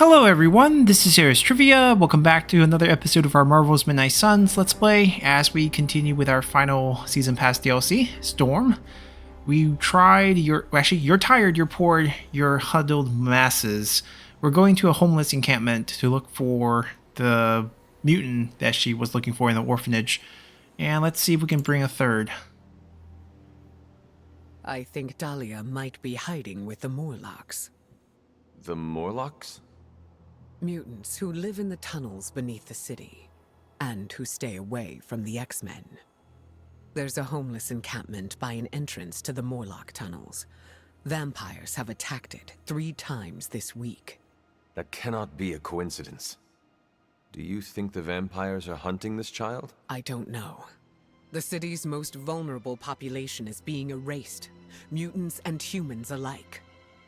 Hello everyone, this is Ares Trivia. Welcome back to another episode of our Marvel's Midnight Suns Let's Play as we continue with our final Season Pass DLC, Storm. We tried you're tired, you're poor, you're huddled masses. We're going to a homeless encampment to look for the mutant that she was looking for in the orphanage. And let's see if we can bring a third. I think Dahlia might be hiding with the Morlocks. The Morlocks? Mutants who live in the tunnels beneath the city, and who stay away from the X-Men. There's a homeless encampment by an entrance to the Morlock tunnels. Vampires have attacked it 3 times this week. That cannot be a coincidence. Do you think the vampires are hunting this child? I don't know. The city's most vulnerable population is being erased, mutants and humans alike,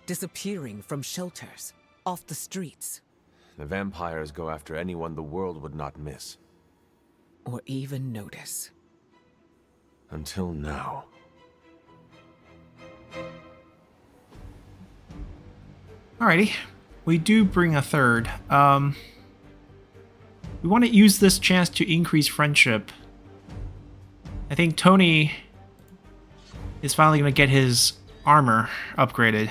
disappearing from shelters, off the streets. The vampires go after anyone the world would not miss. Or even notice. Until now. Alrighty, we do bring a third. We want to use this chance to increase friendship. I think Tony is finally going to get his armor upgraded.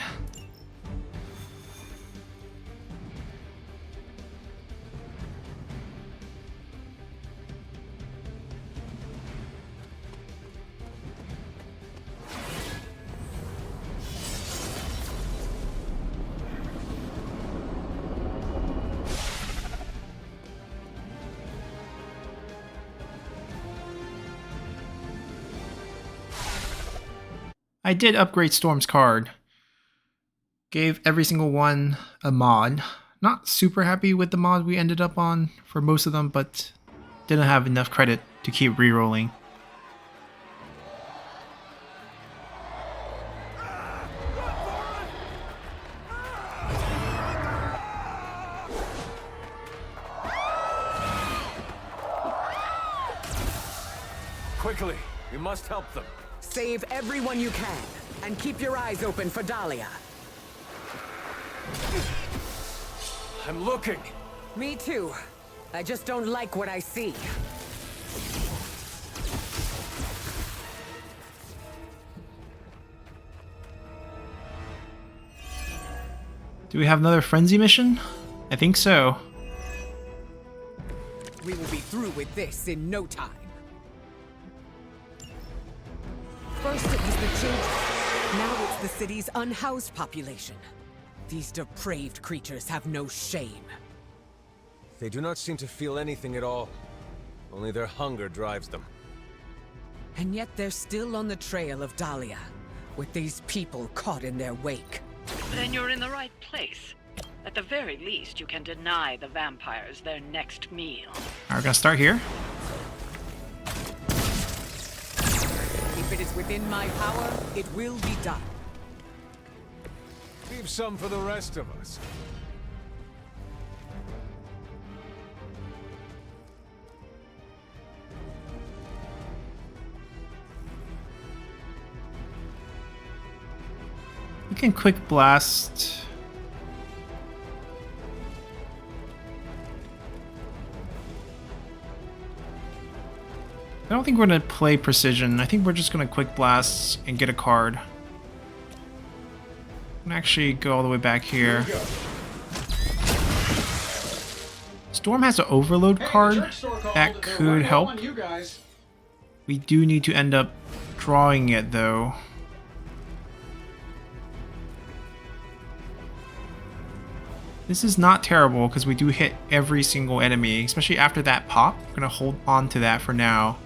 I did upgrade Storm's card. Gave every single one a mod. Not super happy with the mod we ended up on for most of them, but didn't have enough credit to keep rerolling. Quickly, we must help them. Save everyone you can, and keep your eyes open for Dahlia. I'm looking. Me too. I just don't like what I see. Do we have another frenzy mission? I think so. We will be through with this in no time. First it was the children. Now it's the city's unhoused population. These depraved creatures have no shame. They do not seem to feel anything at all. Only their hunger drives them. And yet they're still on the trail of Dahlia, with these people caught in their wake. Then you're in the right place. At the very least, you can deny the vampires their next meal. Alright, we're gonna start here. If it is within my power, it will be done. Leave some for the rest of us. We can quick blast. I don't think we're going to play precision. I think we're just going to quick blast and get a card. I'm gonna actually go all the way back here. Storm has an overload card that could help. We do need to end up drawing it though. This is not terrible because we do hit every single enemy, especially after that pop. We're gonna hold on to that for now.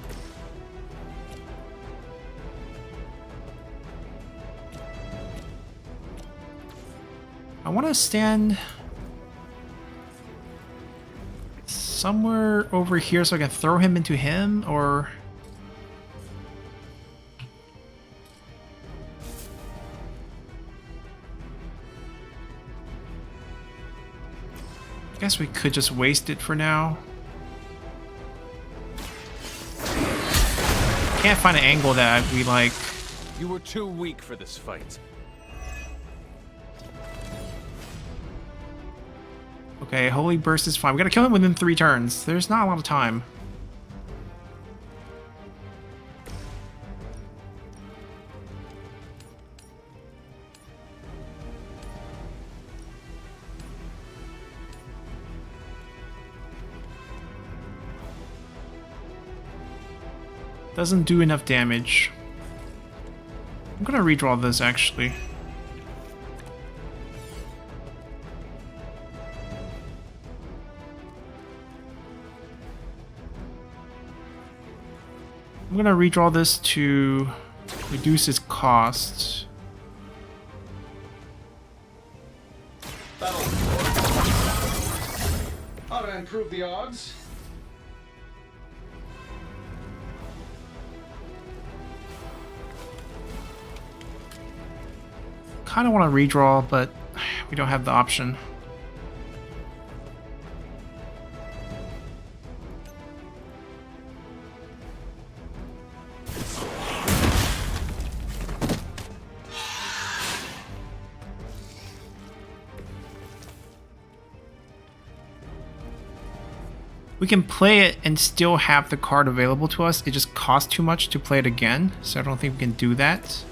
I want to stand somewhere over here so I can throw him into him, or... I guess we could just waste it for now. Can't find an angle that we like. You were too weak for this fight. Okay, Holy Burst is fine. We gotta kill him within 3 turns. There's not a lot of time. Doesn't do enough damage. I'm gonna redraw this actually. I'm gonna redraw this to reduce its cost. How to improve the odds? Kind of want to redraw, but we don't have the option. We can play it and still have the card available to us. It just costs too much to play it again, so I don't think we can do that.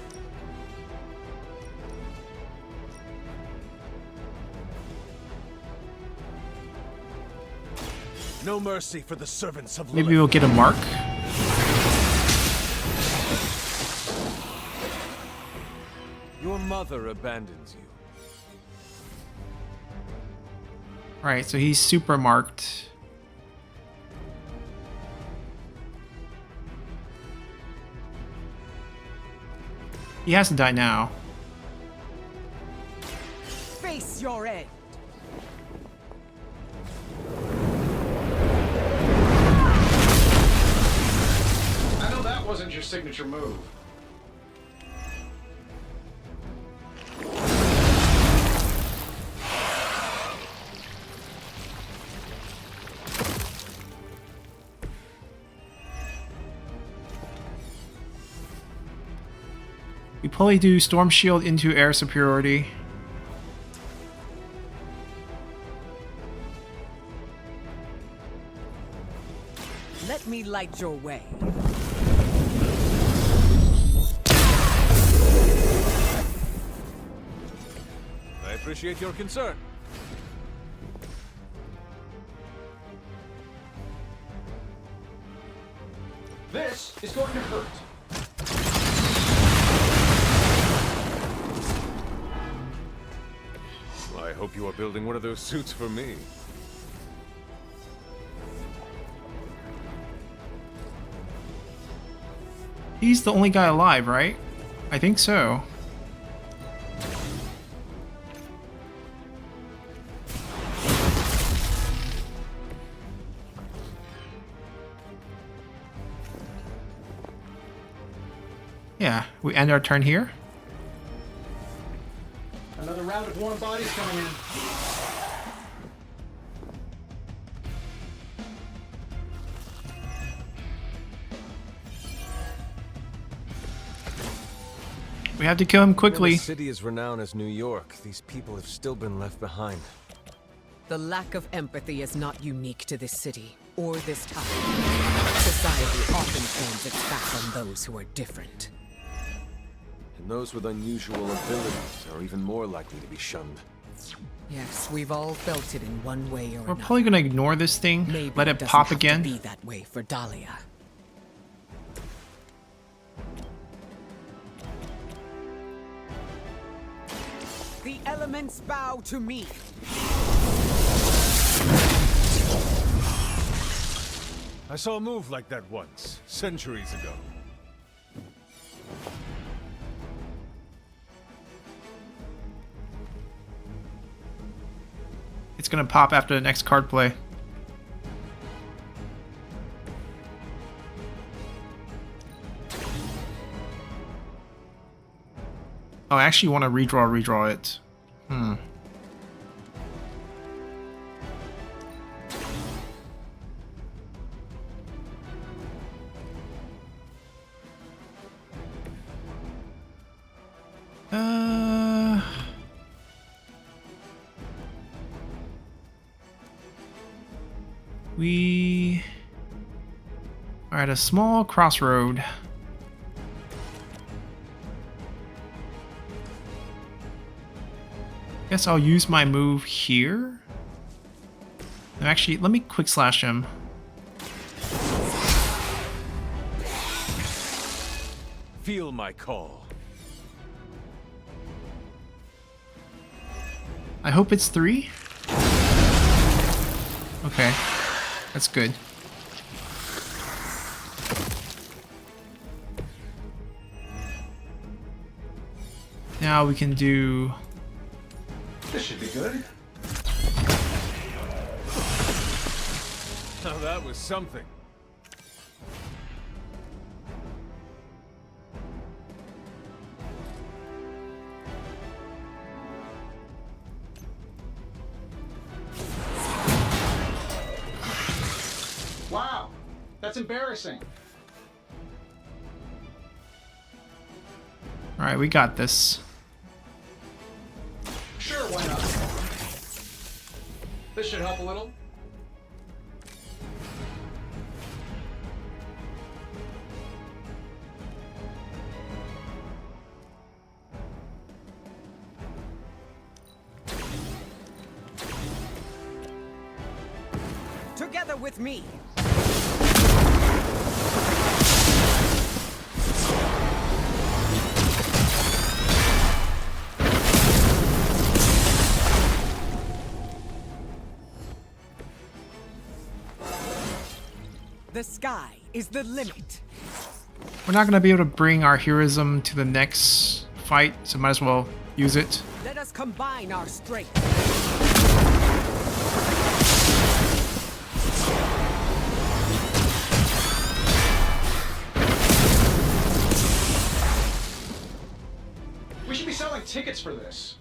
No mercy for the servants of Maybe we'll get a mark. Your mother abandons you. Alright, so he's super marked. He has to die now. Face your end. I know that wasn't your signature move. We probably do Storm Shield into air superiority. Let me light your way. I appreciate your concern. This is going to hurt. I hope you are building one of those suits for me. He's the only guy alive, right? I think so. Yeah, we end our turn here. Another round of warm bodies coming in. We have to kill him When quickly. the city is renowned as New York, these people have still been left behind. The lack of empathy is not unique to this city or this town. Society often turns its back on those who are different. And those with unusual abilities are even more likely to be shunned. Yes, we've all felt it in one way or We're another. probably gonna ignore this thing, Maybe let it doesn't pop have again. To be that way for Dahlia. The elements bow to me. I saw a move like that once, centuries ago. It's gonna pop after the next card play. Oh, I actually want to redraw it. We are at a small crossroad. Guess I'll use my move here. No, actually, let me quick slash him. Feel my call. I hope it's 3. Okay, that's good. Now we can do... This should be good. Now that was something. Wow, that's embarrassing. Alright, we got this. Sure, why not? This should help a little. Together with me. The sky is the limit. We're not going to be able to bring our heroism to the next fight, so might as well use it. Let us combine our strength. We should be selling tickets for this.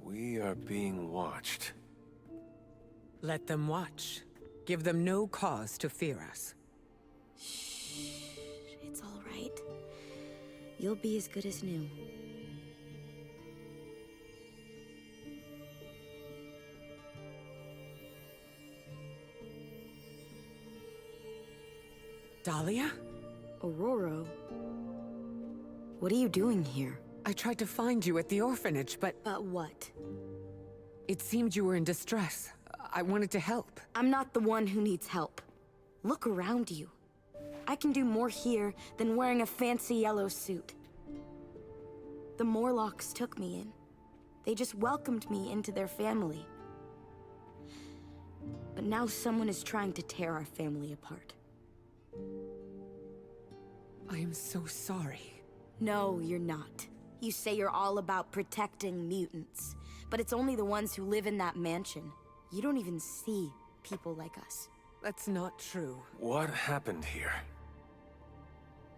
We are being watched. Let them watch. Give them no cause to fear us. It's all right. You'll be as good as new. Dahlia? Aurora, what are you doing here? I tried to find you at the orphanage, but But what? it seemed you were in distress. I wanted to help. I'm not the one who needs help. Look around you. I can do more here than wearing a fancy yellow suit. The Morlocks took me in. They just welcomed me into their family. But now someone is trying to tear our family apart. I am so sorry. No, you're not. You say you're all about protecting mutants, but it's only the ones who live in that mansion. You don't even see people like us. That's not true. What happened here?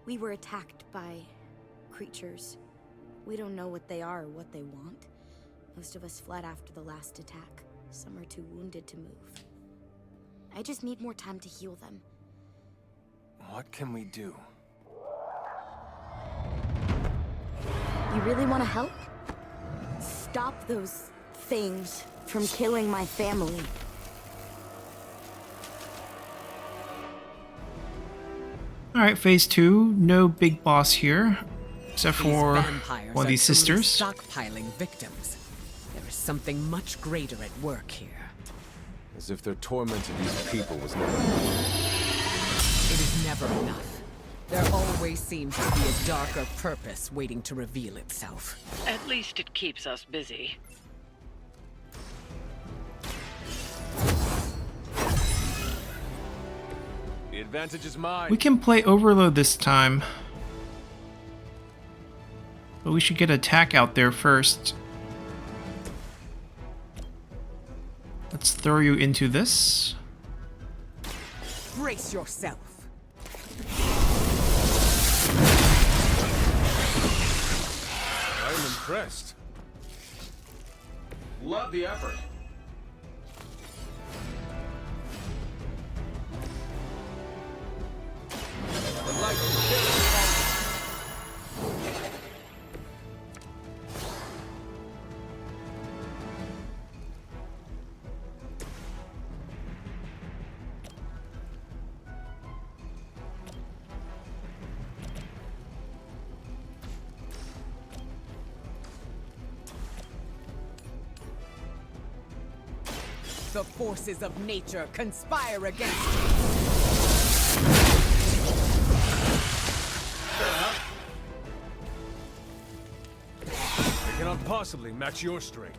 We were attacked by creatures. We don't know what they are or what they want. Most of us fled after the last attack. Some are too wounded to move. I just need more time to heal them. What can we do? You really want to help? Stop those things from killing my family. Alright, phase 2. No big boss here. Except for vampires one of are these truly sisters. stockpiling victims. There is something much greater at work here. As if their torment of these people was never enough. It is never enough. There always seems to be a darker purpose waiting to reveal itself. At least it keeps us busy. The advantage is mine. We can play Overload this time. But we should get attack out there first. throw you into this. Brace yourself. I'm impressed. Love the effort. I'd like to share The forces of nature conspire against me. I cannot possibly match your strength.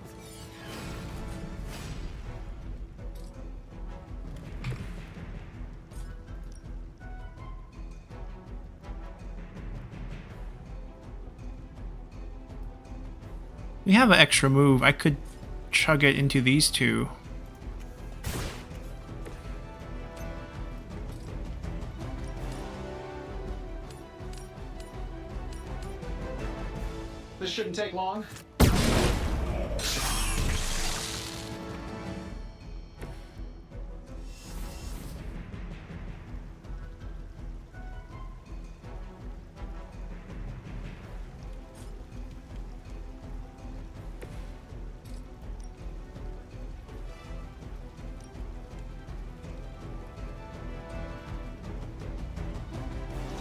We have an extra move. I could chug it into these two. This shouldn't take long.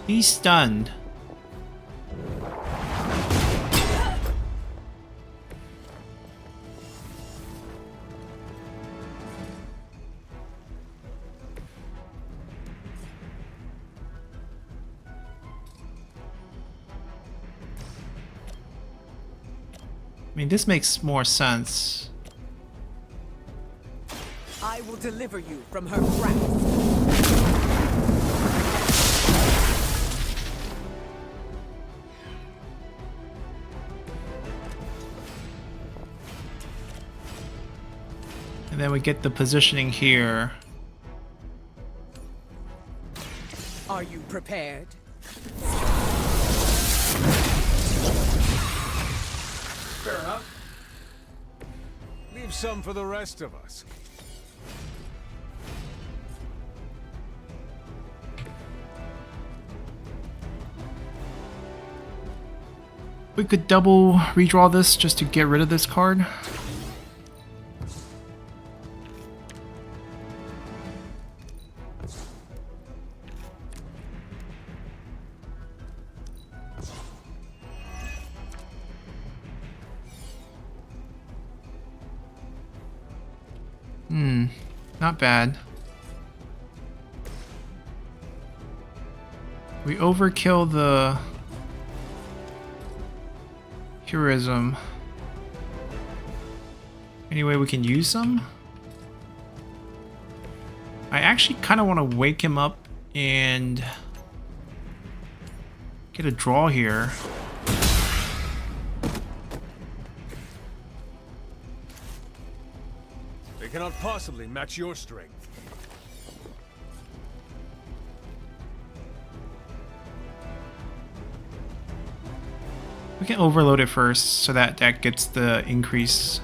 He's stunned. I mean, this makes more sense. I will deliver you from her grasp. And then we get the positioning here. Are you prepared? Fair enough. Leave some for the rest of us. We could double redraw this just to get rid of this card. Not bad. We overkill the heroism. Any way we can use some? I actually kind of want to wake him up and get a draw here. They cannot possibly match your strength. We can overload it first so that that gets the increase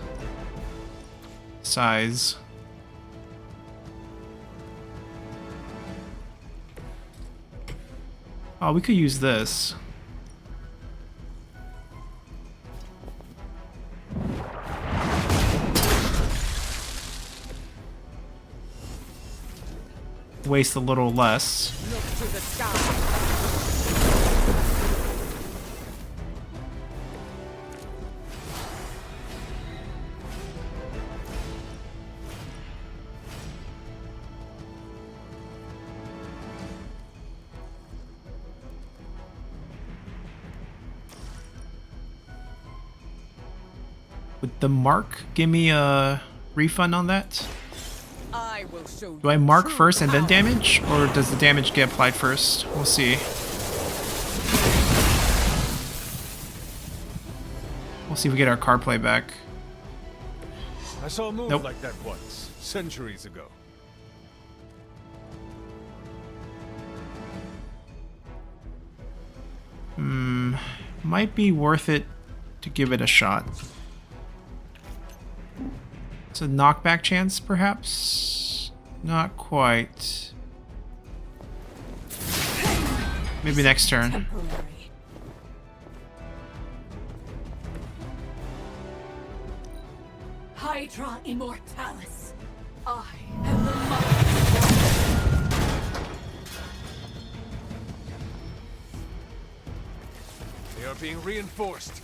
size. Oh, we could use this. Waste a little less. Look to the sky. Would the mark give me a refund on that? I will show Do I you mark true first and then power. damage? Or does the damage get applied first? We'll see. We'll see if we get our card play back. I saw a move Nope. like that once, centuries ago. Might be worth it to give it a shot. It's a knockback chance, perhaps? Not quite. Maybe next turn. Temporary. Hydra Immortalis. I am the mother. They are being reinforced.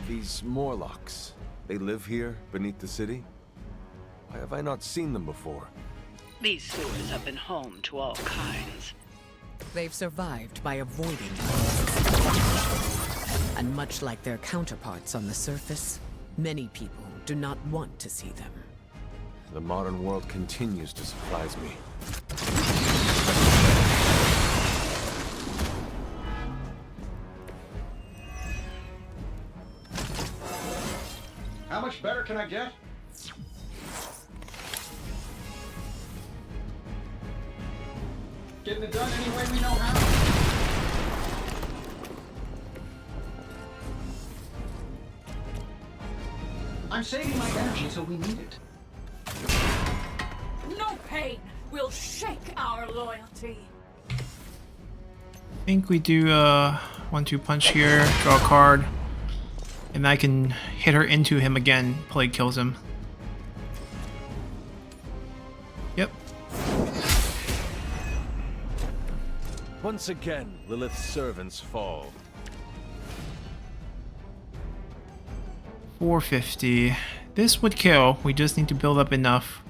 These Morlocks, they live here beneath the city? Why have I not seen them before? These sewers have been home to all kinds. They've survived by avoiding and much like their counterparts on the surface, many people do not want to see them. The modern world continues to surprise me. How much better can I get? Getting it done any way we know how? I'm saving my energy till we need it. No pain will shake our loyalty. I think we do a 1-2 punch here, draw a card, and I can hit her into him again. Plague kills him. Yep. Once again, Lilith's servants fall. 450. This would kill. We just need to build up enough.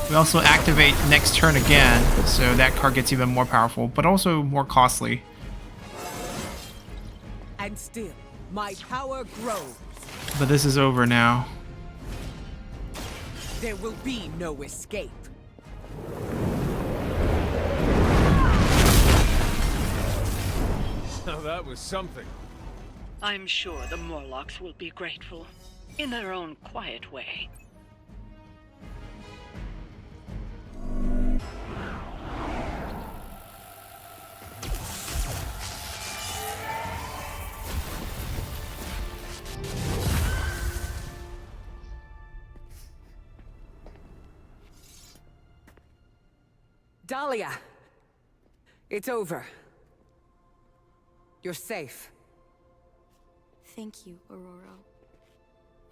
We also activate next turn again, so that card gets even more powerful, but also more costly. And still, my power grows. But this is over now. There will be no escape. Now that was something. I'm sure the Morlocks will be grateful, in their own quiet way. Dahlia! It's over. You're safe. Thank you, Aurora.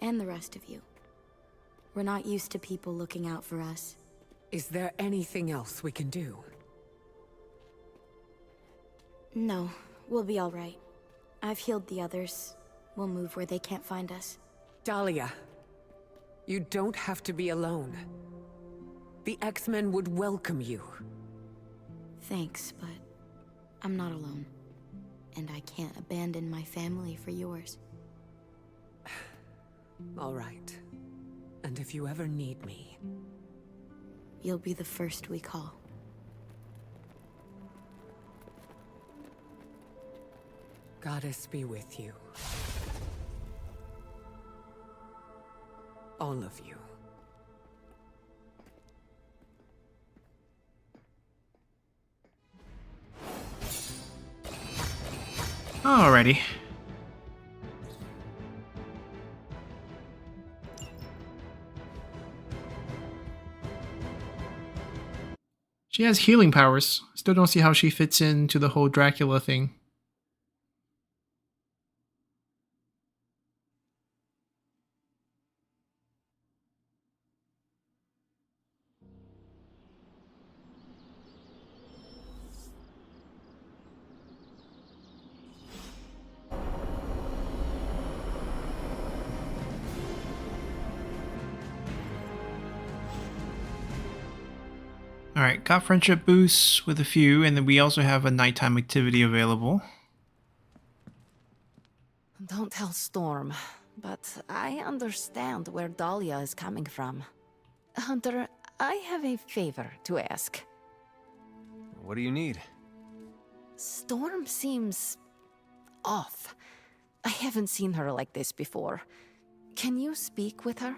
And the rest of you. We're not used to people looking out for us. Is there anything else we can do? No, we'll be all right. I've healed the others. We'll move where they can't find us. Dahlia, you don't have to be alone. The X-Men would welcome you. Thanks, but I'm not alone. And I can't abandon my family for yours. All right. And if you ever need me... You'll be the first we call. Goddess be with you. All of you. Alrighty. She has healing powers. Still don't see how she fits into the whole Dracula thing. Alright, got friendship boosts with a few, and then we also have a nighttime activity available. Don't tell Storm, but I understand where Dahlia is coming from. Hunter, I have a favor to ask. What do you need? Storm seems off. I haven't seen her like this before. Can you speak with her?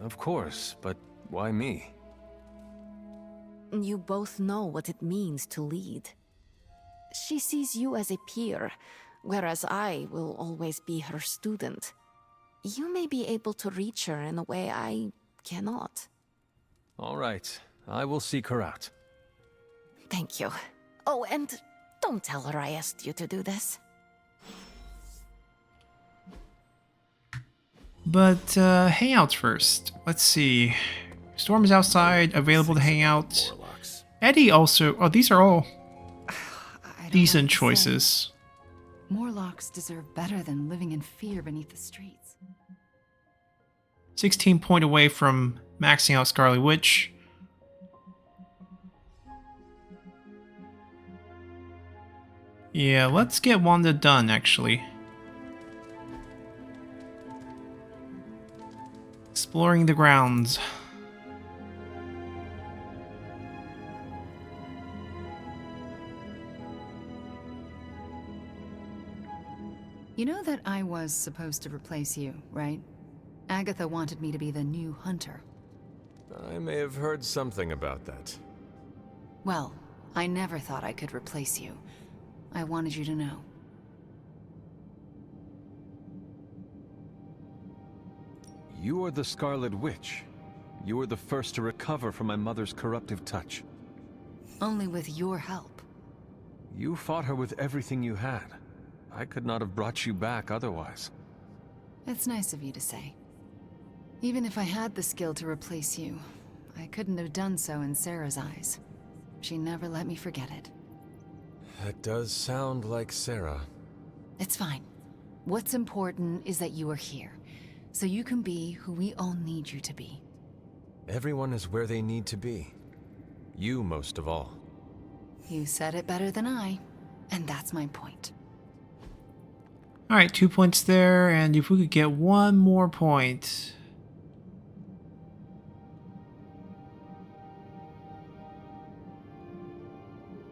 Of course, but why me? You both know what it means to lead. She sees you as a peer, whereas I will always be her student. You may be able to reach her in a way I cannot. All right, I will seek her out. Thank you. Oh, and don't tell her I asked you to do this. But hangouts first. Let's see. Storm is outside, available to hang out. Warlocks. Eddie also. Oh, these are all I don't know decent what to say. choices. Morlocks deserve better than living in fear beneath the streets. 16 point away from maxing out Scarlet Witch. Yeah, let's get Wanda done, actually. Exploring the grounds. You know that I was supposed to replace you, right? Agatha wanted me to be the new hunter. I may have heard something about that. Well, I never thought I could replace you. I wanted you to know. You are the Scarlet Witch. You were the first to recover from my mother's corruptive touch. Only with your help. You fought her with everything you had. I could not have brought you back otherwise. It's nice of you to say. Even if I had the skill to replace you, I couldn't have done so in Sarah's eyes. She never let me forget it. That does sound like Sarah. It's fine. What's important is that you are here, so you can be who we all need you to be. Everyone is where they need to be. You most of all. You said it better than I, and that's my point. Alright, 2 points there, and if we could get one more point.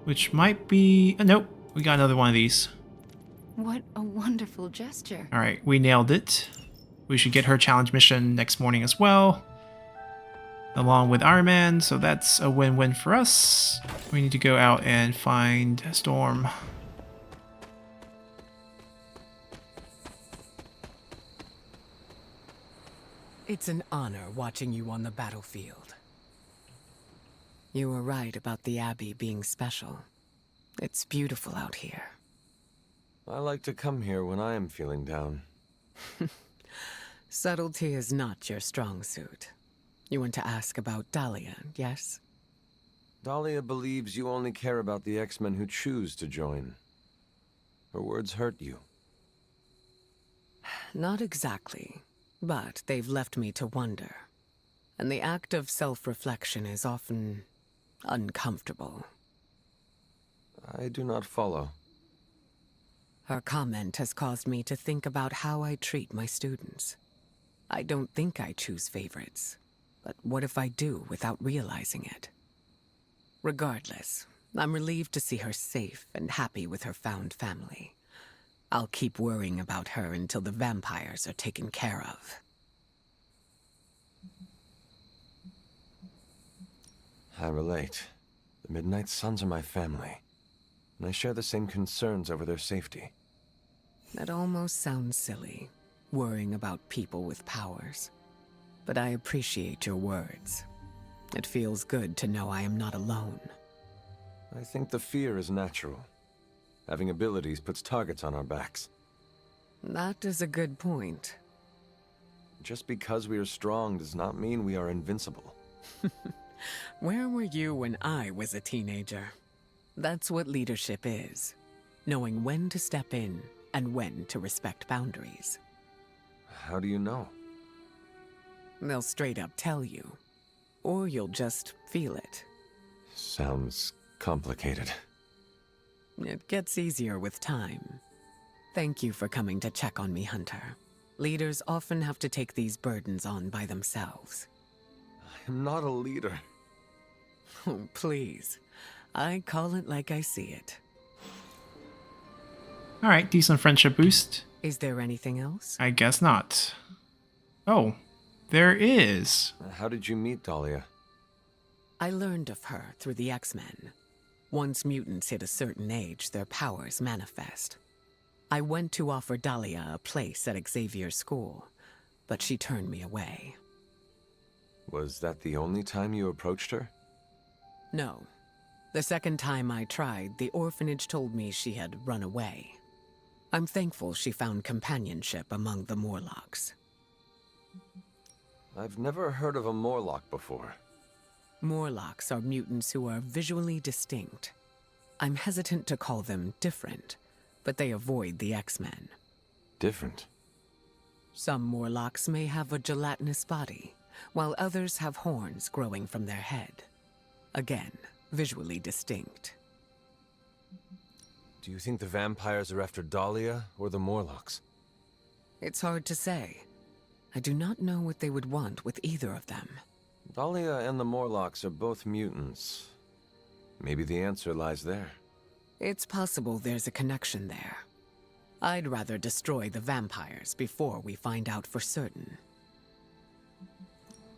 Which might be... nope, we got another one of these. What a wonderful gesture. Alright, we nailed it. We should get her challenge mission next morning as well. Along with Iron Man, so that's a win-win for us. We need to go out and find Storm. It's an honor watching you on the battlefield. You were right about the Abbey being special. It's beautiful out here. I like to come here when I am feeling down. Subtlety is not your strong suit. You want to ask about Dahlia, yes? Dahlia believes you only care about the X-Men who choose to join. Her words hurt you. Not exactly, but they've left me to wonder. And the act of self-reflection is often uncomfortable. I do not follow. Her comment has caused me to think about how I treat my students. I don't think I choose favorites, but what if I do without realizing it? Regardless, I'm relieved to see her safe and happy with her found family. I'll keep worrying about her until the vampires are taken care of. I relate. The Midnight Suns are my family, and I share the same concerns over their safety. That almost sounds silly, worrying about people with powers. But I appreciate your words. It feels good to know I am not alone. I think the fear is natural. Having abilities puts targets on our backs. That is a good point. Just because we are strong does not mean we are invincible. Where were you when I was a teenager? That's what leadership is. Knowing when to step in and when to respect boundaries. How do you know? They'll straight up tell you. Or you'll just feel it. Sounds complicated. It gets easier with time. Thank you for coming to check on me, Hunter. Leaders often have to take these burdens on by themselves. I am not a leader. Oh, please. I call it like I see it. Alright, decent friendship boost. Is there anything else? I guess not. Oh, there is. How did you meet Dahlia? I learned of her through the X-Men. Once mutants hit a certain age, their powers manifest. I went to offer Dahlia a place at Xavier's school, but she turned me away. Was that the only time you approached her? No. The second time I tried, the orphanage told me she had run away. I'm thankful she found companionship among the Morlocks. I've never heard of a Morlock before. Morlocks are mutants who are visually distinct. I'm hesitant to call them different, but they avoid the X-Men. Different? Some Morlocks may have a gelatinous body, while others have horns growing from their head. Again, visually distinct. Do you think the vampires are after Dahlia or the Morlocks? It's hard to say. I do not know what they would want with either of them. Dahlia and the Morlocks are both mutants. Maybe the answer lies there. It's possible there's a connection there. I'd rather destroy the vampires before we find out for certain.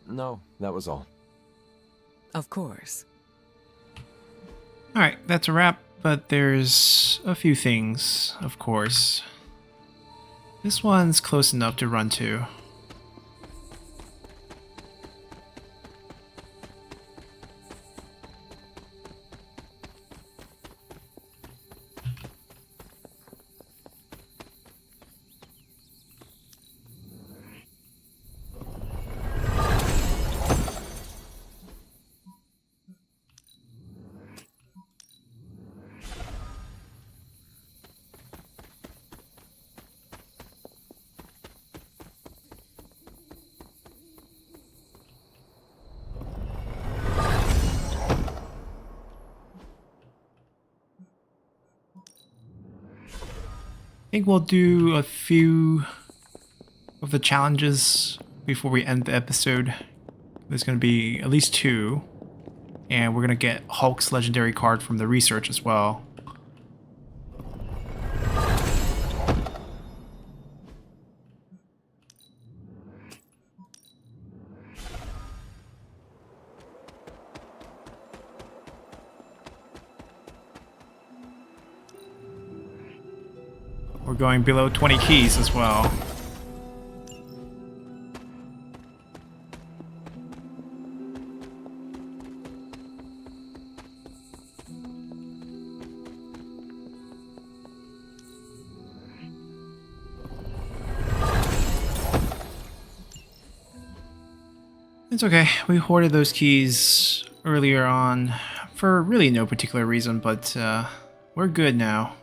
No, that was all. Of course. Alright, that's a wrap, but there's a few things, of course. This one's close enough to run to. I think we'll do a few of the challenges before we end the episode. There's going to be at least 2. And we're going to get Hulk's legendary card from the research as well. We're going below 20 keys as well. It's okay. We hoarded those keys earlier on for really no particular reason, but we're good now.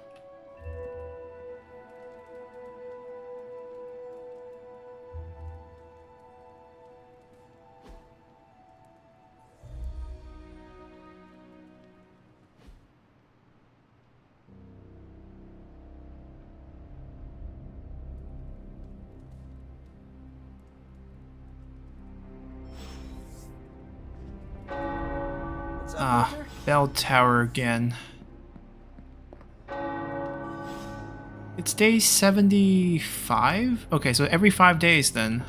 Bell Tower again. It's day 75? Okay, so every 5 days then.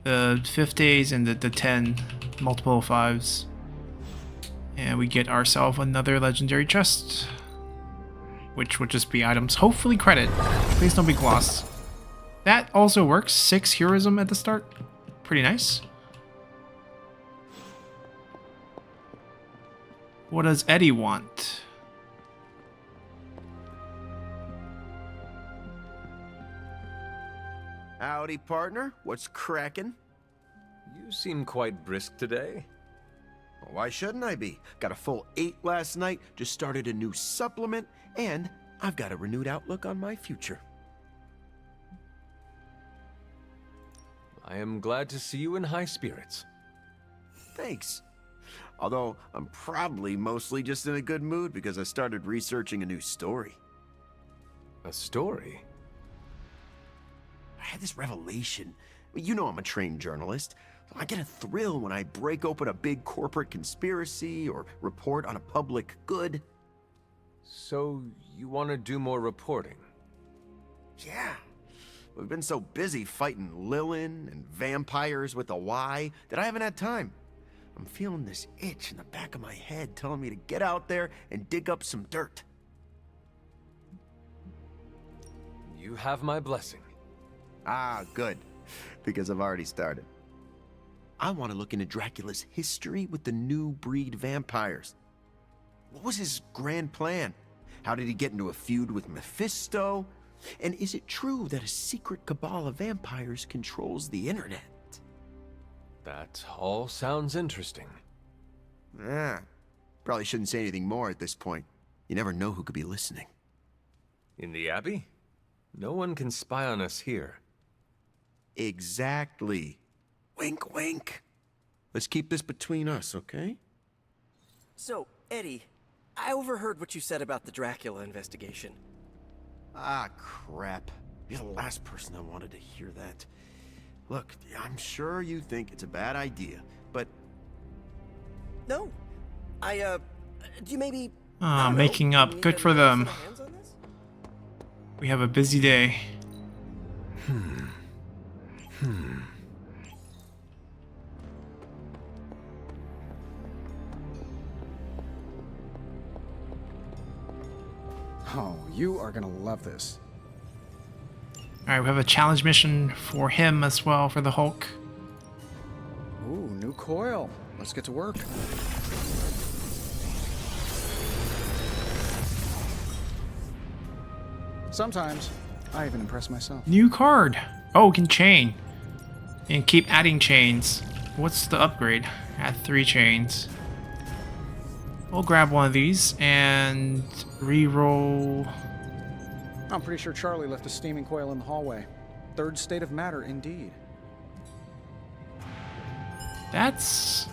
The 5th days and the 10 multiple 5s. And we get ourselves another legendary chest. Which would just be items. Hopefully credit. Please don't be gloss. That also works. 6 heroism at the start. Pretty nice. What does Eddie want? Howdy, partner. What's crackin'? You seem quite brisk today. Why shouldn't I be? Got a full 8 last night, just started a new supplement, and I've got a renewed outlook on my future. I am glad to see you in high spirits. Thanks. Although, I'm probably mostly just in a good mood because I started researching a new story. A story? I had this revelation. You know I'm a trained journalist. I get a thrill when I break open a big corporate conspiracy or report on a public good. So, you want to do more reporting? Yeah. We've been so busy fighting Lilin and vampires with a Y that I haven't had time. I'm feeling this itch in the back of my head telling me to get out there and dig up some dirt. You have my blessing. Ah, good. Because I've already started. I want to look into Dracula's history with the new breed vampires. What was his grand plan? How did he get into a feud with Mephisto? And is it true that a secret cabal of vampires controls the internet? That all sounds interesting. Probably shouldn't say anything more at this point. You never know who could be listening. In the Abbey? No one can spy on us here. Exactly. Wink, wink. Let's keep this between us, okay? So, Eddie, I overheard what you said about the Dracula investigation. Ah, crap. You're the last person I wanted to hear that. Look, I'm sure you think it's a bad idea, but... No. Do you maybe... Making up. Good for them. We have a busy day. Oh, you are gonna love this. Alright, we have a challenge mission for him as well, for the Hulk. Ooh, new coil. Let's get to work. Sometimes, I even impress myself. New card. Oh, we can chain. And keep adding chains. What's the upgrade? Add 3 chains. We'll grab one of these and re-roll. I'm pretty sure Charlie left a steaming coil in the hallway. Third state of matter, indeed. That's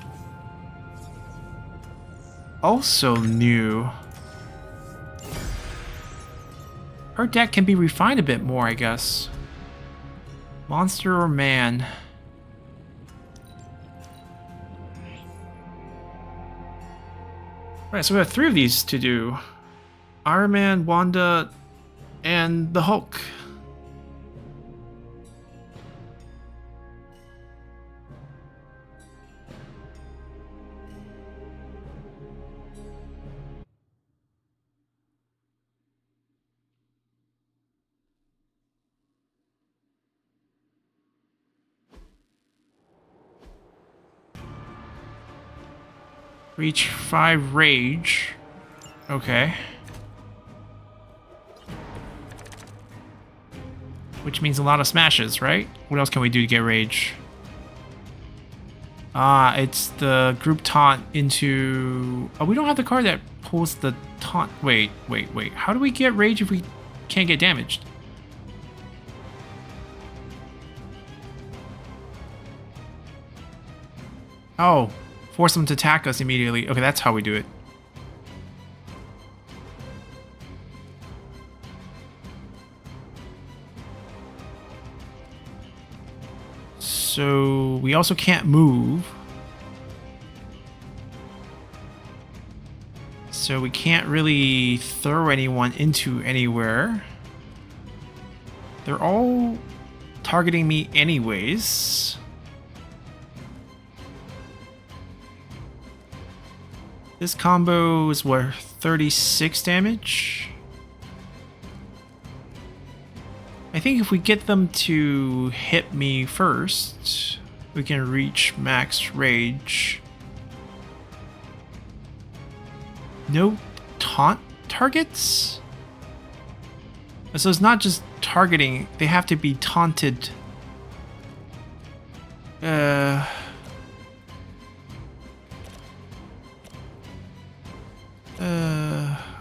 also new. Her deck can be refined a bit more, I guess. Monster or man? Alright, so we have 3 of these to do. Iron Man, Wanda, and the Hulk. Reach 5 rage. Okay. Which means a lot of smashes, right? What else can we do to get rage? Ah, it's the group taunt into... Oh, we don't have the card that pulls the taunt. Wait. How do we get rage if we can't get damaged? Oh. Force them to attack us immediately. Okay, that's how we do it. So we also can't move. So we can't really throw anyone into anywhere. They're all targeting me anyways. This combo is worth 36 damage. I think if we get them to hit me first, we can reach max rage. No taunt targets? So it's not just targeting, they have to be taunted.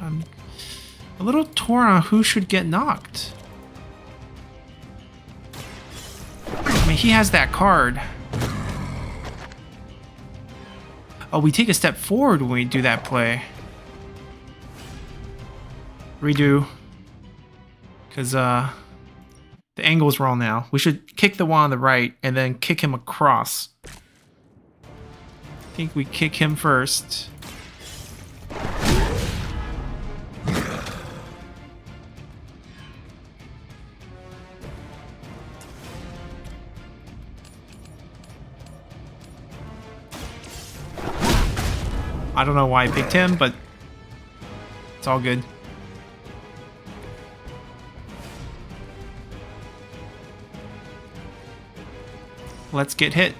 I'm a little torn on who should get knocked. I mean, he has that card. Oh, we take a step forward when we do that play. Redo. Because, the angle's wrong now. We should kick the one on the right and then kick him across. think we kick him first. I don't know why I picked him, but it's all good. Let's get hit.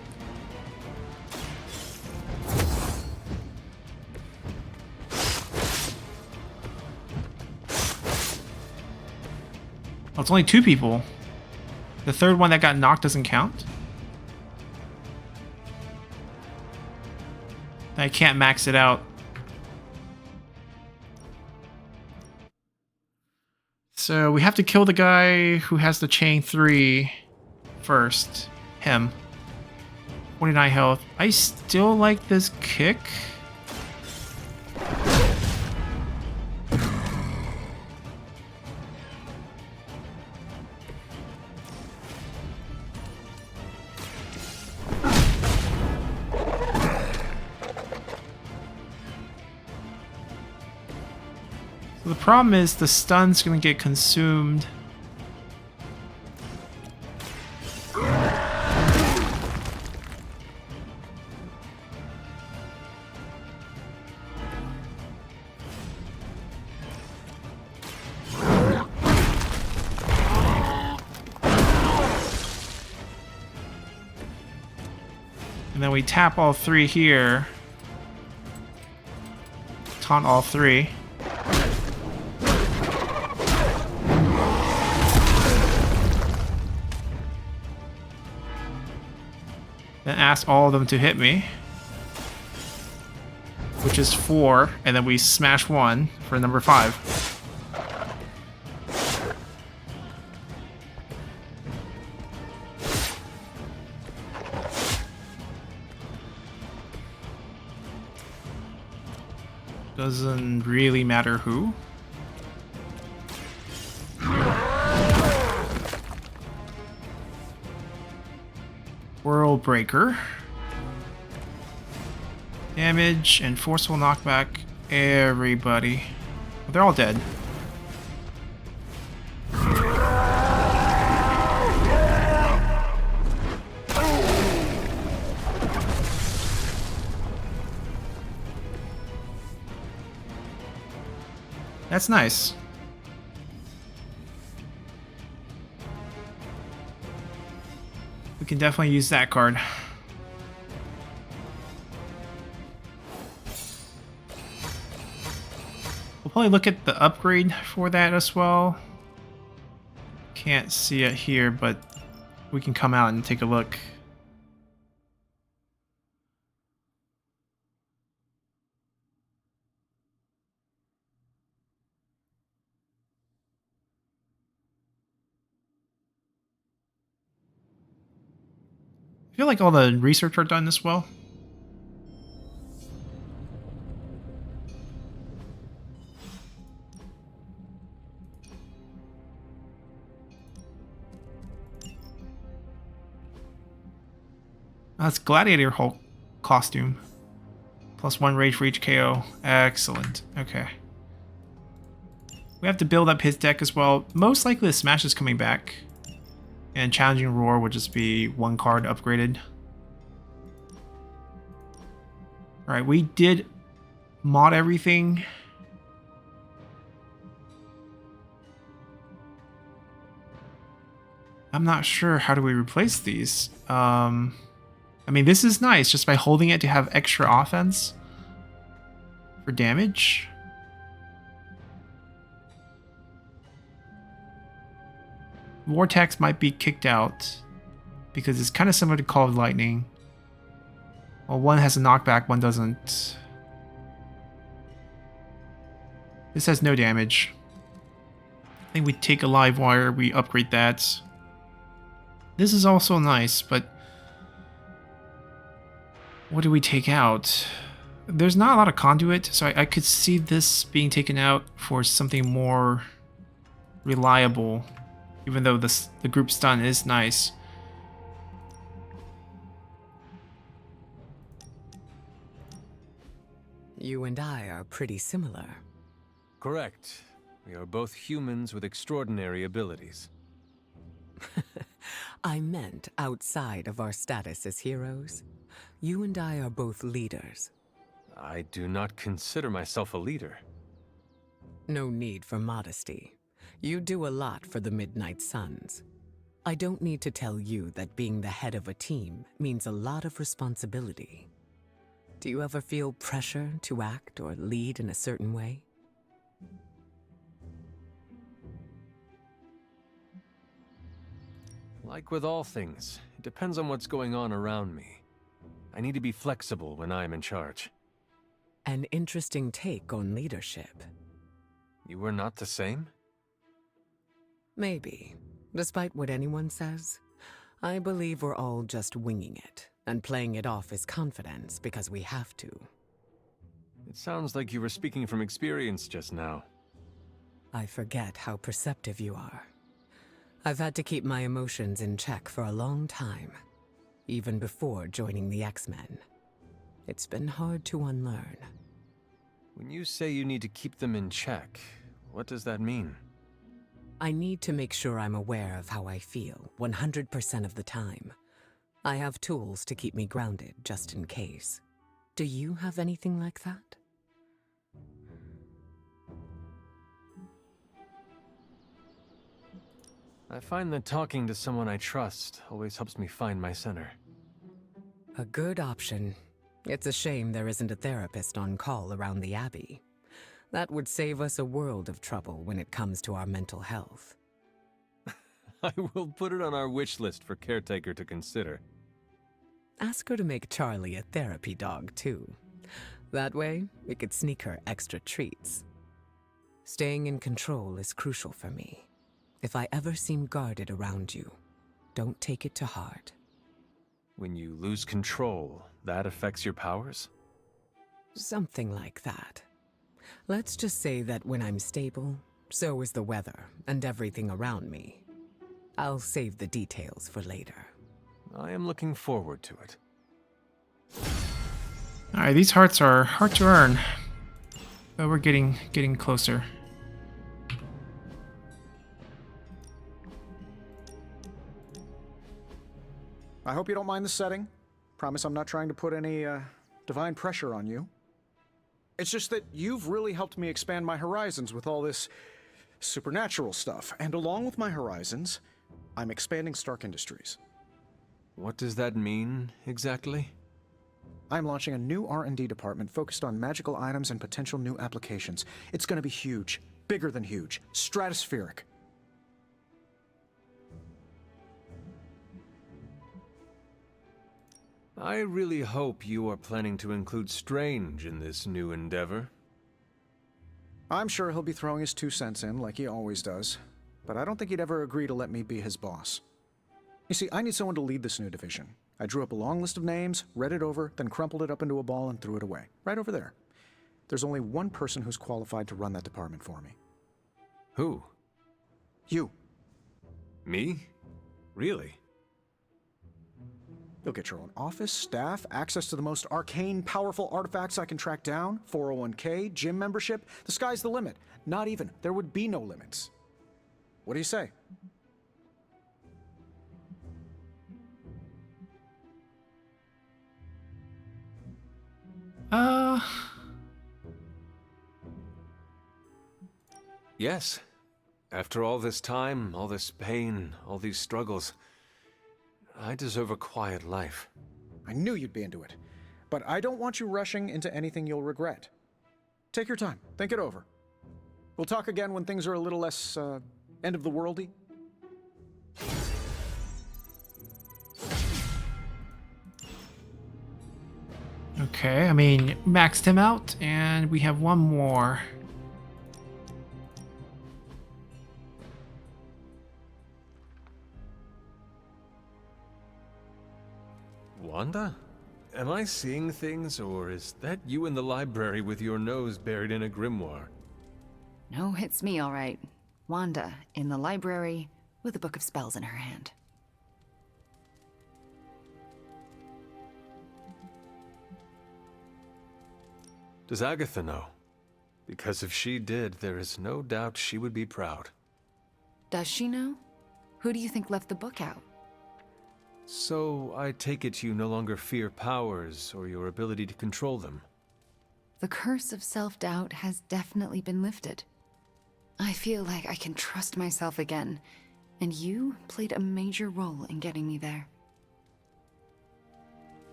Oh, it's only 2 people. The third one that got knocked doesn't count. I can't max it out. So we have to kill the guy who has the chain 3 first. Him. 49 health. I still like this kick. So the problem is the stun's gonna get consumed. And then we tap all 3 here. Taunt all 3. Then ask all of them to hit me. Which is 4, and then we smash 1 for number 5. Doesn't really matter who. World Breaker. Damage and forceful knockback. Everybody. They're all dead. That's nice. We can definitely use that card. We'll probably look at the upgrade for that as well. Can't see it here, but we can come out and take a look. I feel like all the research are done as well. That's Gladiator Hulk costume. +1 rage for each KO. Excellent. Okay. We have to build up his deck as well. Most likely the Smash is coming back. And Challenging Roar would just be 1 card upgraded. Alright, we did mod everything. I'm not sure how do we replace these. I mean, this is nice just by holding it to have extra offense for damage. Vortex might be kicked out because it's kind of similar to Call of Lightning. Well, one has a knockback, one doesn't. This has no damage. I think we take a live wire, we upgrade that. This is also nice, but what do we take out? There's not a lot of conduit, so I could see this being taken out for something more reliable. Even though the group stun is nice. You and I are pretty similar. Correct. We are both humans with extraordinary abilities. I meant outside of our status as heroes. You and I are both leaders. I do not consider myself a leader. No need for modesty. You do a lot for the Midnight Suns. I don't need to tell you that being the head of a team means a lot of responsibility. Do you ever feel pressure to act or lead in a certain way? Like with all things, it depends on what's going on around me. I need to be flexible when I am in charge. An interesting take on leadership. You were not the same? Maybe. Despite what anyone says, I believe we're all just winging it and playing it off as confidence because we have to. It sounds like you were speaking from experience just now. I forget how perceptive you are. I've had to keep my emotions in check for a long time, even before joining the X-Men. It's been hard to unlearn. When you say you need to keep them in check, what does that mean? I need to make sure I'm aware of how I feel 100% of the time. I have tools to keep me grounded just in case. Do you have anything like that? I find that talking to someone I trust always helps me find my center. A good option. It's a shame there isn't a therapist on call around the Abbey. That would save us a world of trouble when it comes to our mental health. I will put it on our wish list for Caretaker to consider. Ask her to make Charlie a therapy dog, too. That way, we could sneak her extra treats. Staying in control is crucial for me. If I ever seem guarded around you, don't take it to heart. When you lose control, that affects your powers? Something like that. Let's just say that when I'm stable, so is the weather and everything around me. I'll save the details for later. I am looking forward to it. Alright, these hearts are hard to earn. But we're getting closer. I hope you don't mind the setting. Promise I'm not trying to put any divine pressure on you. It's just that you've really helped me expand my horizons with all this supernatural stuff. And along with my horizons, I'm expanding Stark Industries. What does that mean, exactly? I'm launching a new R&D department focused on magical items and potential new applications. It's going to be huge. Bigger than huge. Stratospheric. I really hope you are planning to include Strange in this new endeavor. I'm sure he'll be throwing his 2 cents in, like he always does. But I don't think he'd ever agree to let me be his boss. You see, I need someone to lead this new division. I drew up a long list of names, read it over, then crumpled it up into a ball and threw it away. Right over there. There's only one person who's qualified to run that department for me. Who? You. Me? Really? You'll get your own office, staff, access to the most arcane, powerful artifacts I can track down, 401k, gym membership. The sky's the limit. Not even. There would be no limits. What do you say? Yes. After all this time, all this pain, all these struggles, I deserve a quiet life. I knew you'd be into it. But I don't want you rushing into anything you'll regret. Take your time. Think it over. We'll talk again when things are a little less, end-of-the-worldy. Okay, I mean, maxed him out, and we have one more. Wanda? Am I seeing things, or is that you in the library with your nose buried in a grimoire? No, it's me, all right. Wanda, in the library, with a book of spells in her hand. Does Agatha know? Because if she did, there is no doubt she would be proud. Does she know? Who do you think left the book out? So, I take it you no longer fear powers or your ability to control them. The curse of self-doubt has definitely been lifted. I feel like I can trust myself again, and you played a major role in getting me there.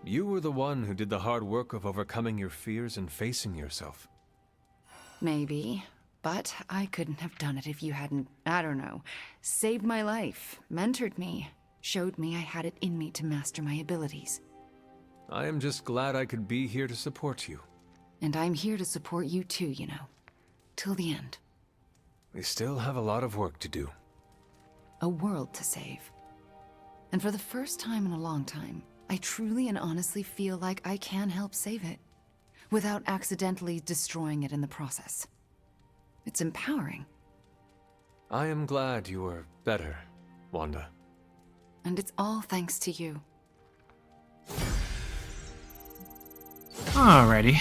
You were the one who did the hard work of overcoming your fears and facing yourself. Maybe, but I couldn't have done it if you hadn't, I don't know, saved my life, mentored me, showed me I had it in me to master my abilities. I am just glad I could be here to support you. And I'm here to support you too, you know. Till the end. We still have a lot of work to do. A world to save. And for the first time in a long time, I truly and honestly feel like I can help save it, without accidentally destroying it in the process. It's empowering. I am glad you are better, Wanda. And it's all thanks to you. Alrighty.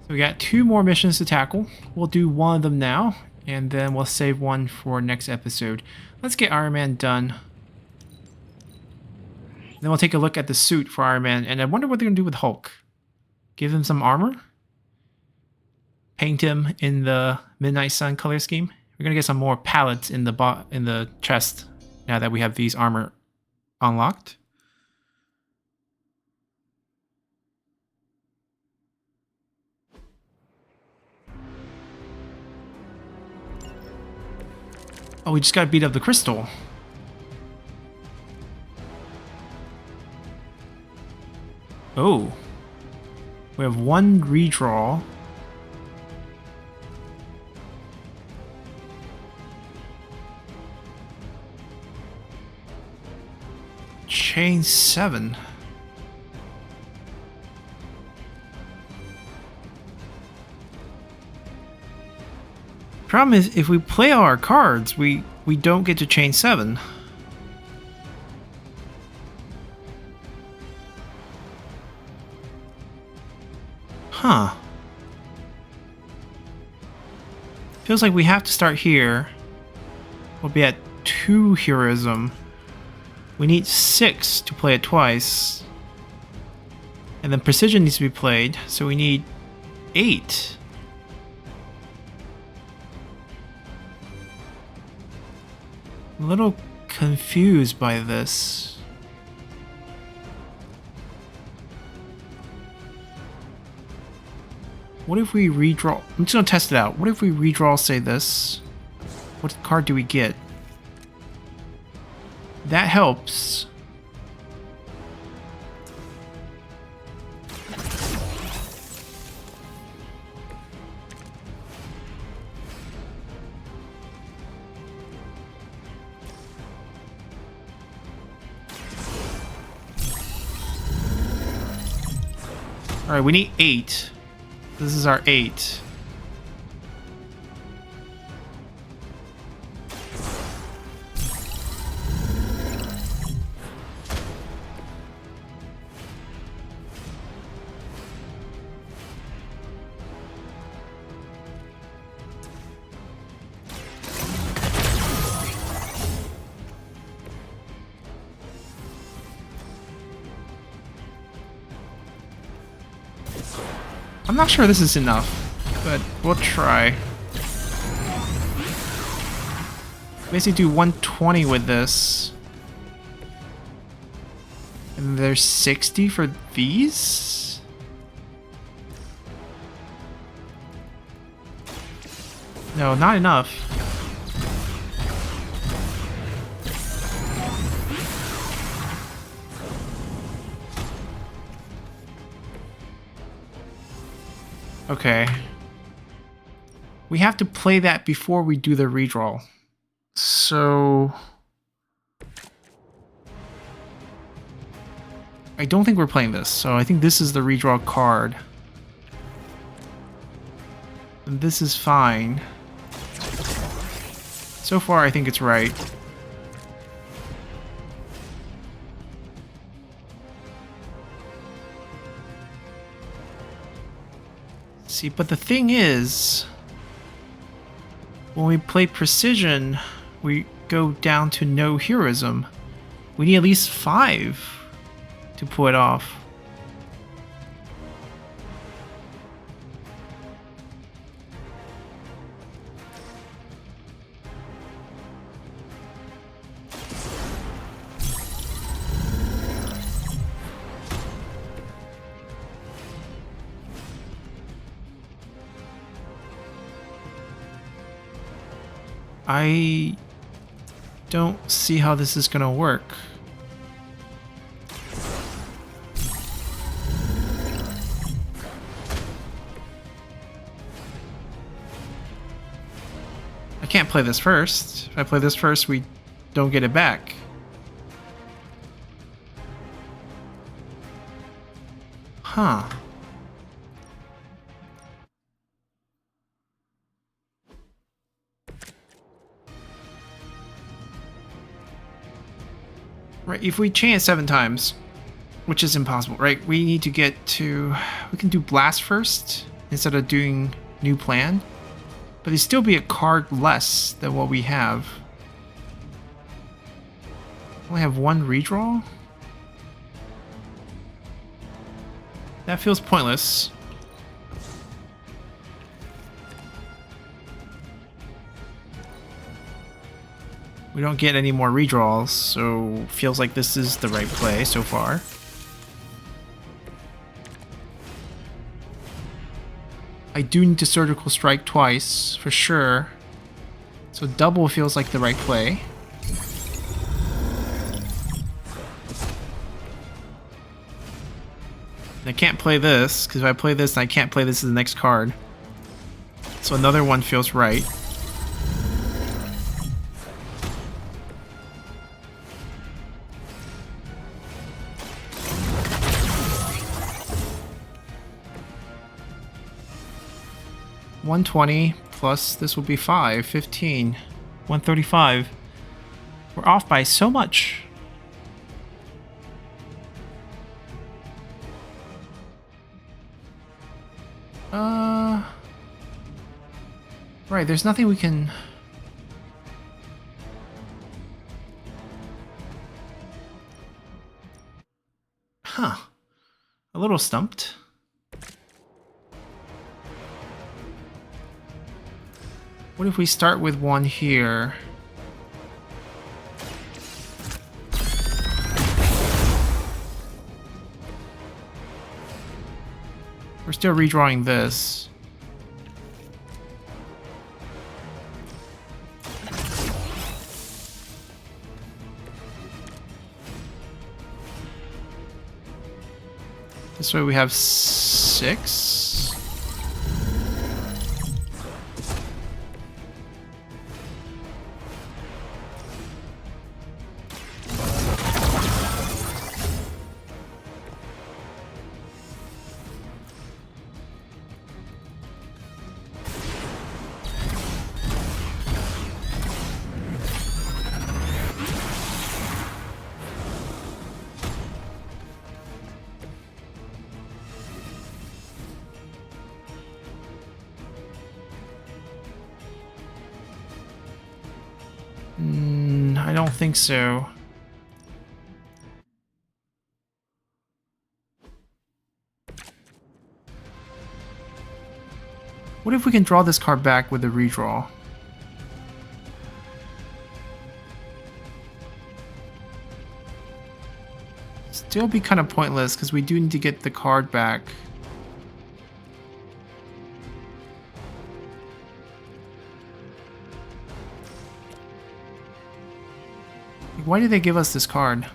So we got 2 more missions to tackle. We'll do one of them now, and then we'll save one for next episode. Let's get Iron Man done. Then we'll take a look at the suit for Iron Man, and I wonder what they're going to do with Hulk. Give him some armor? Paint him in the Midnight Sun color scheme? We're going to get some more pallets in the chest now that we have these armor unlocked. Oh, we just got to beat up the crystal. Oh. We have 1 redraw. Chain 7. Problem is, if we play all our cards, we don't get to chain 7. Huh. Feels like we have to start here. We'll be at 2 heroism. We need 6 to play it twice. And then precision needs to be played, so we need 8. I'm a little confused by this. What if we redraw? I'm just gonna test it out. What if we redraw, say this? What card do we get? That helps. Alright, we need 8. This is our 8. I'm not sure this is enough, but we'll try. Basically do 120 with this. And there's 60 for these? No, not enough. Okay. We have to play that before we do the redraw. So I don't think we're playing this, so I think this is the redraw card. And this is fine. So far, I think it's right. See, but the thing is, when we play precision, we go down to no heroism. We need at least 5 to pull it off. I don't see how this is gonna work. I can't play this first. If I play this first, we don't get it back. Huh. Right, if we chain it 7 times, which is impossible, right? We need to get to... We can do blast first instead of doing new plan. But it'd still be a card less than what we have. Only have 1 redraw? That feels pointless. We don't get any more redraws, so feels like this is the right play so far. I do need to surgical strike twice, for sure. So double feels like the right play. I can't play this, because if I play this, I can't play this as the next card. So another one feels right. $120 plus this will be 15, $135. We're off by so much. Right, there's nothing we can... Huh. A little stumped. What if we start with 1 here? We're still redrawing this. This way we have 6. I don't think so. What if we can draw this card back with a redraw? Still be kind of pointless because we do need to get the card back. Why did they give us this card?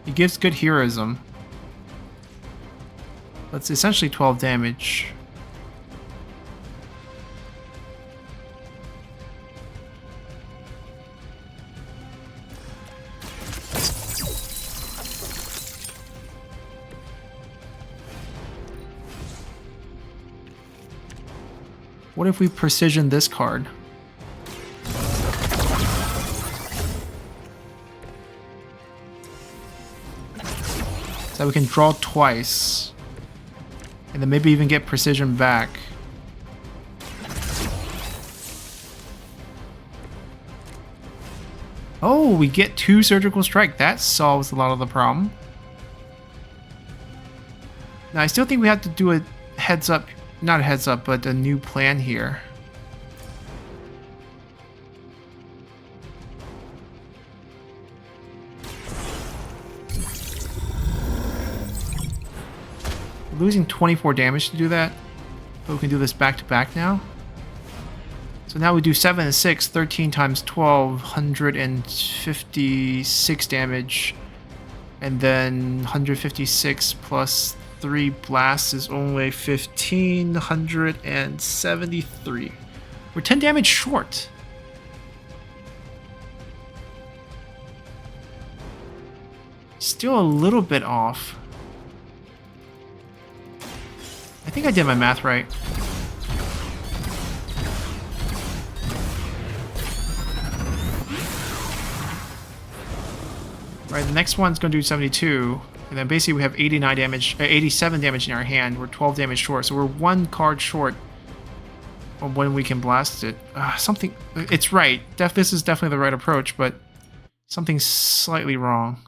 It gives good heroism. But it's essentially 12 damage. What if we precision this card? So we can draw twice. And then maybe even get precision back. Oh, we get 2 surgical strike. That solves a lot of the problem. Now, I still think we have to do a heads up, not a heads up, but a new plan here. We're losing 24 damage to do that, but we can do this back to back now. So now we do 7 and 6, 13 times 12, 156 damage. And then 156 plus 3 blasts is only 1,573. We're 10 damage short. Still a little bit off. I think I did my math right. Right, the next one's going to do 72, and then basically we have 89 damage, 87 damage in our hand. We're 12 damage short, so we're 1 card short on when we can blast it. Something, it's right. This is definitely the right approach, but something's slightly wrong.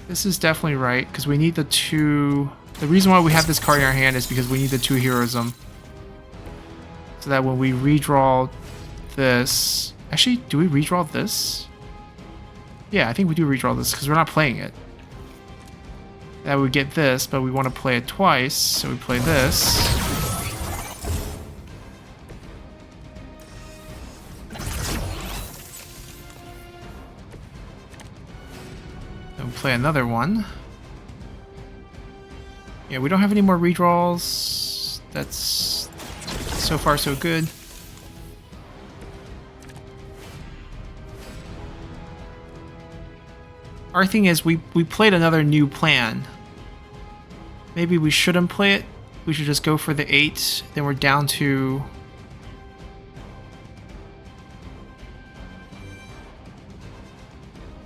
This is definitely right, because we need the 2... The reason why we have this card in our hand is because we need the 2 heroism. So that when we redraw this... Actually, do we redraw this? Yeah, I think we do redraw this, because we're not playing it. That we get this, but we want to play it twice, so we play this. And play another one. Yeah, we don't have any more redraws. That's so far so good. Our thing is we played another new plan. Maybe we shouldn't play it. We should just go for the 8. Then we're down to...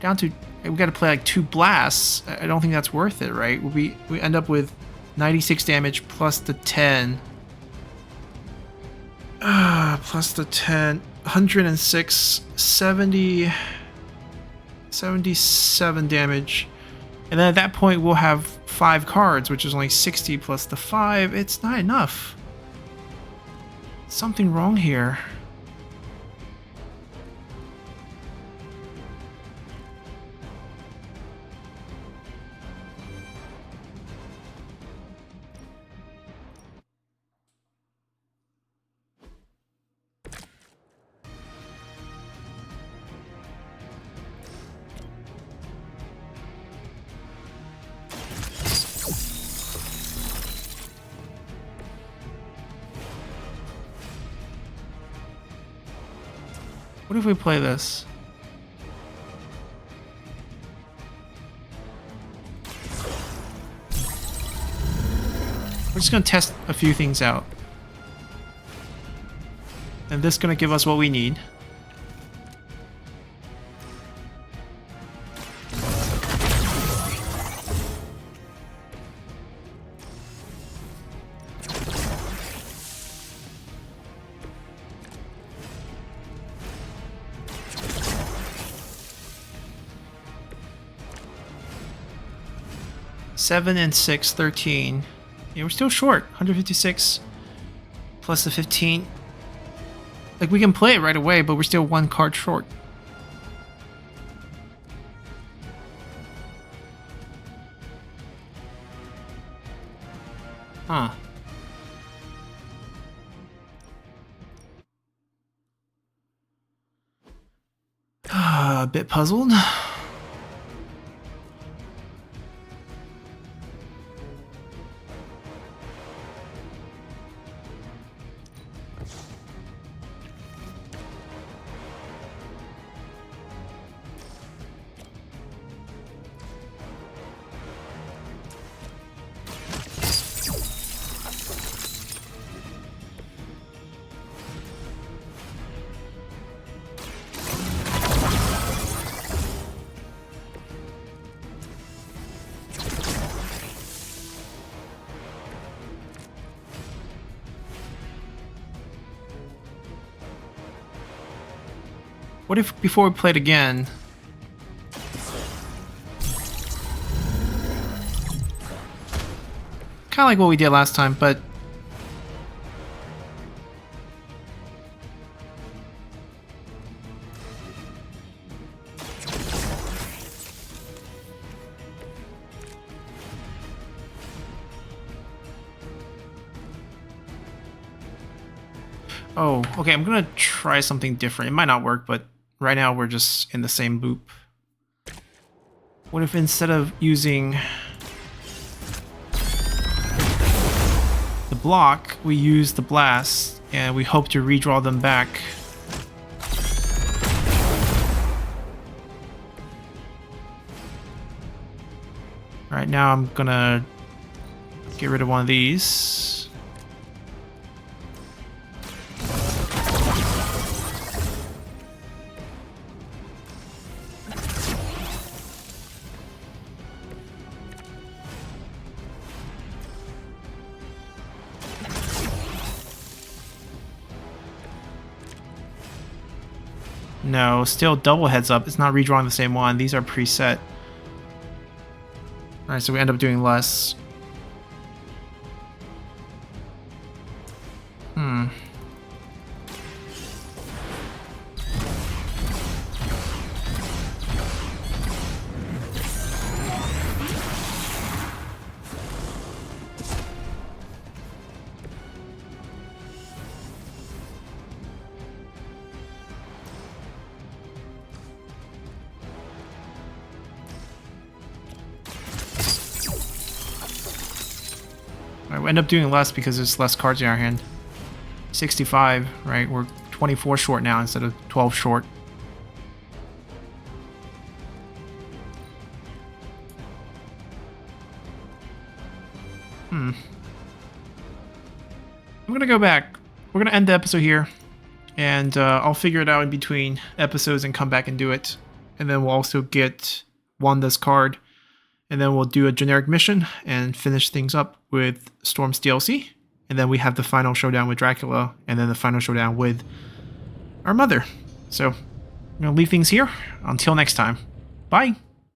We gotta play like 2 blasts. I don't think that's worth it, right? We end up with 96 damage plus the 10. Plus the 10. 106. 70... 77 damage. And then at that point we'll have 5 cards, which is only 60 plus the 5. It's not enough. Something wrong here. What if we play this? We're just going to test a few things out. And this is going to give us what we need. Seven and 6, 13. Yeah, we're still short. 156 plus the 15. Like, we can play it right away, but we're still 1 card short. Huh. A bit puzzled. What if before we played again? Kind of like what we did last time, but oh, okay, I'm gonna try something different. It might not work, but right now we're just in the same loop. What if instead of using the block, we use the blast, and we hope to redraw them back? Right now I'm gonna get rid of one of these. No, still double heads up. It's not redrawing the same one. These are preset. Alright, so we end up doing less. Alright, we end up doing less because there's less cards in our hand. 65, right? We're 24 short now instead of 12 short. I'm gonna go back. We're gonna end the episode here, and I'll figure it out in between episodes and come back and do it. And then we'll also get Wanda's card, and then we'll do a generic mission and finish things up with Storm's DLC. And then we have the final showdown with Dracula, and then the final showdown with our mother. So I'm gonna leave things here. Until next time, bye.